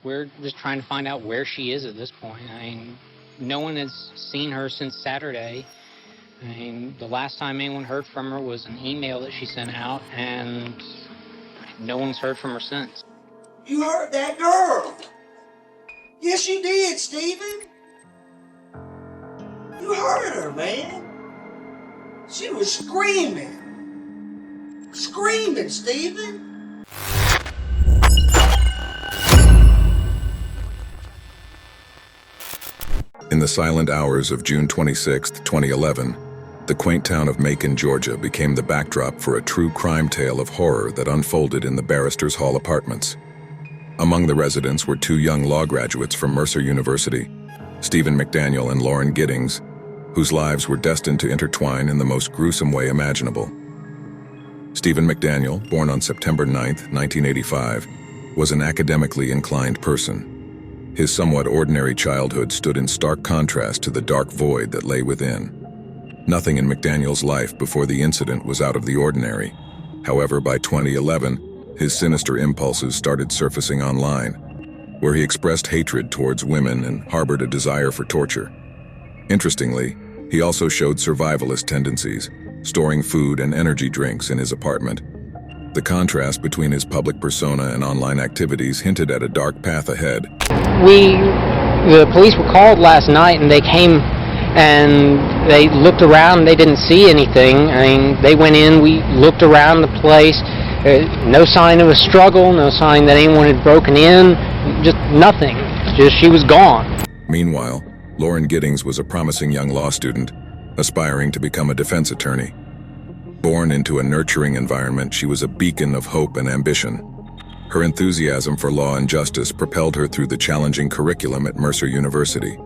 we're just trying to find out where she is at this point. I mean, no one has seen her since Saturday. I mean, the last time anyone heard from her was an email that she sent out, and no one's heard from her since. You heard that girl. Yes, you did, Stephen. You heard her, man. She was screaming. Screaming, Stephen. In the silent hours of June 26, 2011, the quaint town of Macon, Georgia became the backdrop for a true crime tale of horror that unfolded in the Barristers Hall apartments. Among the residents were two young law graduates from Mercer University, Stephen McDaniel and Lauren Giddings, whose lives were destined to intertwine in the most gruesome way imaginable. Stephen McDaniel, born on September 9, 1985, was an academically inclined person. His somewhat ordinary childhood stood in stark contrast to the dark void that lay within. Nothing in McDaniel's life before the incident was out of the ordinary. However, by 2011, his sinister impulses started surfacing online, where he expressed hatred towards women and harbored a desire for torture. Interestingly, he also showed survivalist tendencies, storing food and energy drinks in his apartment. The contrast between his public persona and online activities hinted at a dark path ahead. The police were called last night, and they came and they looked around. They didn't see anything. I mean, they went in, we looked around the place. No sign of a struggle, no sign that anyone had broken in, just nothing. Just she was gone. Meanwhile, Lauren Giddings was a promising young law student, aspiring to become a defense attorney. Born into a nurturing environment, she was a beacon of hope and ambition. Her enthusiasm for law and justice propelled her through the challenging curriculum at Mercer University.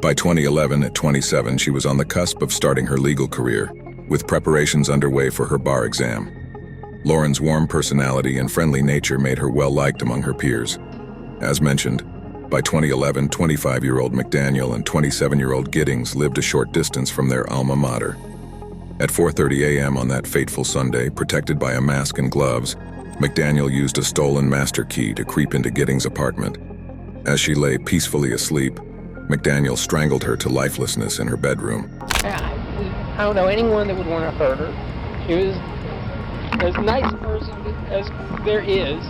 By 2011, at 27, she was on the cusp of starting her legal career, with preparations underway for her bar exam. Lauren's warm personality and friendly nature made her well-liked among her peers. As mentioned, by 2011, 25-year-old McDaniel and 27-year-old Giddings lived a short distance from their alma mater. At 4:30 a.m. on that fateful Sunday, protected by a mask and gloves, McDaniel used a stolen master key to creep into Giddings' apartment. As she lay peacefully asleep, McDaniel strangled her to lifelessness in her bedroom. I don't know anyone that would want to hurt her. She was as nice a person as there is.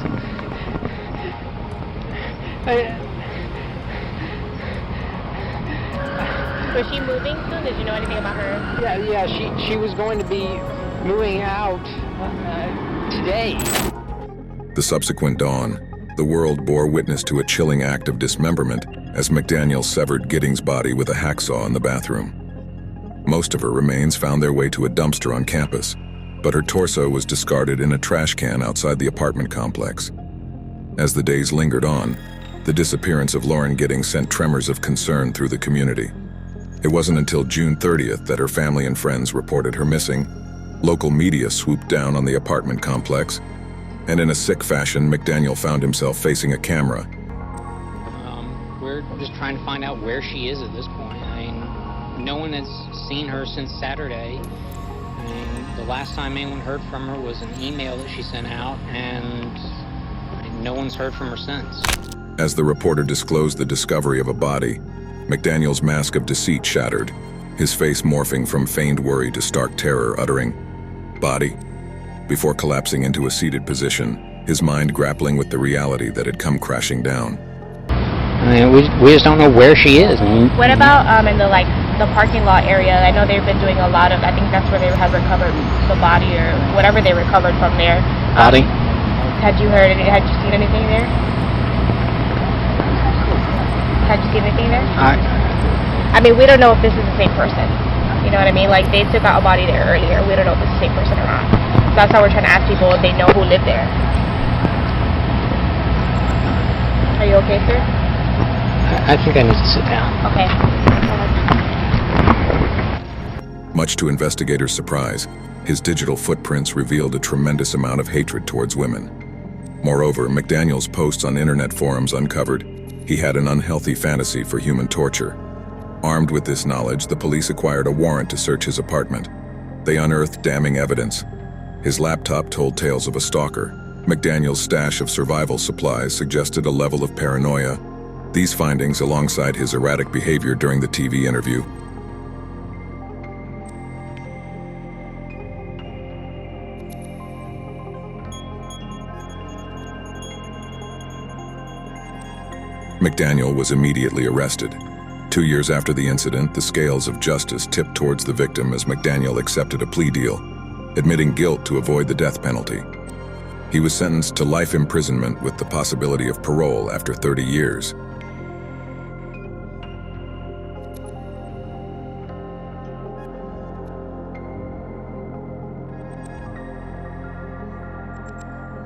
Was she moving soon? Did you know anything about her? Yeah, she was going to be moving out today. The subsequent dawn, the world bore witness to a chilling act of dismemberment as McDaniel severed Giddings' body with a hacksaw in the bathroom. Most of her remains found their way to a dumpster on campus, but her torso was discarded in a trash can outside the apartment complex. As the days lingered on, the disappearance of Lauren Giddings sent tremors of concern through the community. It wasn't until June 30th that her family and friends reported her missing. Local media swooped down on the apartment complex, and in a sick fashion, McDaniel found himself facing a camera. We're just trying to find out where she is at this point. I mean, no one has seen her since Saturday. I mean, the last time anyone heard from her was an email that she sent out, and no one's heard from her since. As the reporter disclosed the discovery of a body, McDaniel's mask of deceit shattered, his face morphing from feigned worry to stark terror, uttering, "Body," before collapsing into a seated position, his mind grappling with the reality that had come crashing down. I mean, we just don't know where she is. What about in the parking lot area? I know they've been doing a lot of. I think that's where they have recovered the body or whatever they recovered from there. Body? Had you heard? Had you seen anything there? Had you seen anything there? I mean, we don't know if this is the same person. You know what I mean? Like, they took out a body there earlier. We don't know if it's the same person or not. That's why we're trying to ask people if they know who lived there. Are you okay, sir? I think I need to sit down. Okay. Much to investigators' surprise, his digital footprints revealed a tremendous amount of hatred towards women. Moreover, McDaniel's posts on internet forums uncovered he had an unhealthy fantasy for human torture. Armed with this knowledge, the police acquired a warrant to search his apartment. They unearthed damning evidence. His laptop told tales of a stalker, McDaniel's stash of survival supplies suggested a level of paranoia. These findings, alongside his erratic behavior during the TV interview, McDaniel was immediately arrested. 2 years after the incident, the scales of justice tipped towards the victim as McDaniel accepted a plea deal, admitting guilt to avoid the death penalty. He was sentenced to life imprisonment with the possibility of parole after 30 years.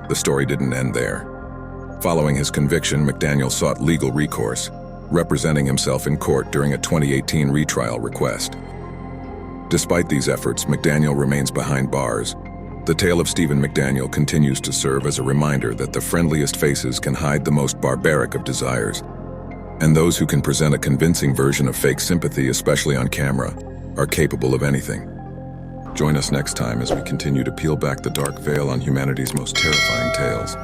The story didn't end there. Following his conviction, McDaniel sought legal recourse, representing himself in court during a 2018 retrial request. Despite these efforts, McDaniel remains behind bars. The tale of Stephen McDaniel continues to serve as a reminder that the friendliest faces can hide the most barbaric of desires, and those who can present a convincing version of fake sympathy, especially on camera, are capable of anything. Join us next time as we continue to peel back the dark veil on humanity's most terrifying tales.